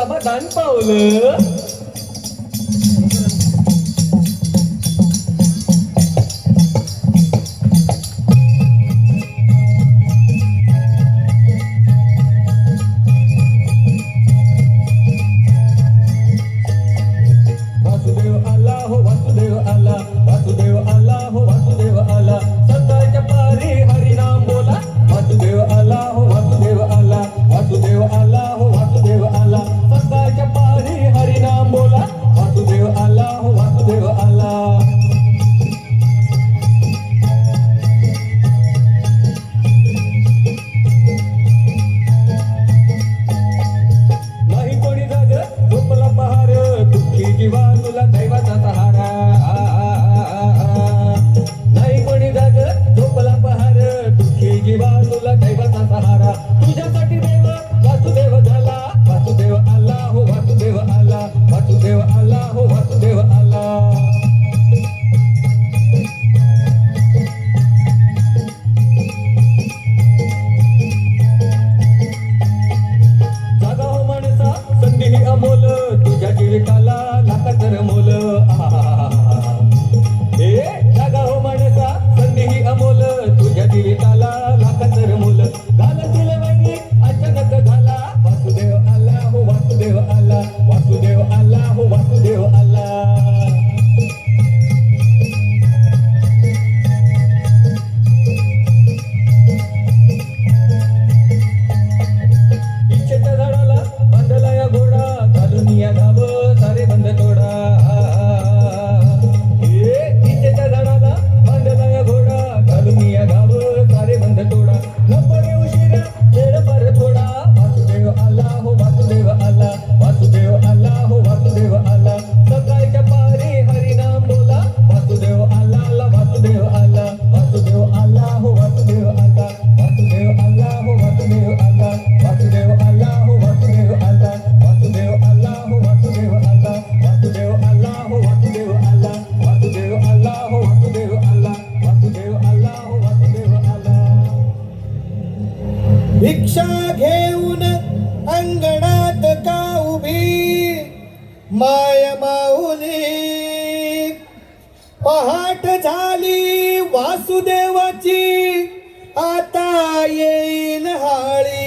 समाधान पावलं. वासुदेव आला हो वासुदेव आला, वासुदेव आला हो वासुदेव आला, सकाळच्या पारी हरिनाम बोला. वासुदेव आला हो वासुदेव आला, वासुदेव आला हो वासुदेव आला, सकाळच्या पारी हरिनाम बोला. वासुदेव आला हो वासुदेव आला. नाही कोणी जाग झोपला पहार, दुःखी जीवा तुला दैवाचा सहारा. नाही कोणी जाग झोपला पहार, दुःखी जीवा तुला दैवाचा सहारा. तुझ्यासाठी देव वासुदेव झाला. वासुदेव आला हो वासुदेव आला, वासुदेव आला हो वासुदेव आला. जागा हो माणसा संधी ही अमोल, तुझ्या जीविताला लाका तर मोल. ए जागा हो माणसा संधी ही अमोल, तुझ्या जीविताला लाका तर मोल. घालतील वैरी अचानक झाला. वासुदेव आला हो वासुदेव आला, वासुदेव आला हो वासुदेव आला. इच्छेच्या झाडाला बांधला या घोडा, घालून या घाव सारे बंद तोडा. इच्छेच्या झाडाला बांधला या घोडा, घालून या घाव सारे बंद तोडा. नको रे उशिरा वेळ पर थोडा. वासुदेव आला हो वासुदेव आला, वासुदेव आला हो वासुदेव आला, सकाळच्या पारी हरिनाम बोला. वासुदेव आला वासुदेव आला, वासुदेव आला हो वासुदेव आला, वासुदेव आला हो वासुदेव आला, वासुदेव आला हो वासुदेव आला, वासुदेव आला हो वासुदेव आला, वासुदेव आला हो वासुदेव आला, वासुदेव आला हो वासुदेव आला, वासुदेव आला हो वासुदेव आला. भिक्षा घेऊन अंगणात का उभी माय माऊली, पहाट झाली वासुदेवाची आता येईल हाळी.